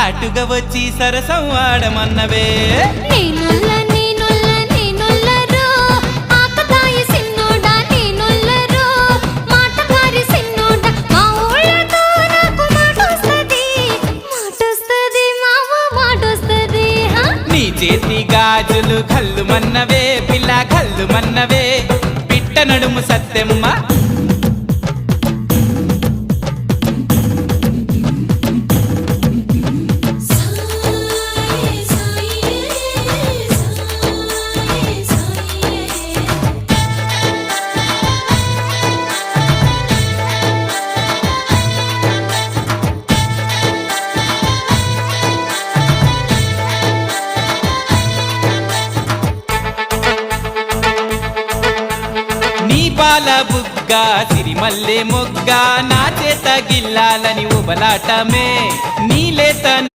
సాటుగా వచ్చి సరసం ఆడమన్నవే చేతి గాజులు కళ్ళు మన్నవే పిల్ల కళ్ళు మన్నవే పిట్ట నడుము సత్తెమ్మ పాల బుగ్గ సిరిమల్లె మొగ్గ నా చేత గిల్లాలని ఉబలాటమే నీలేత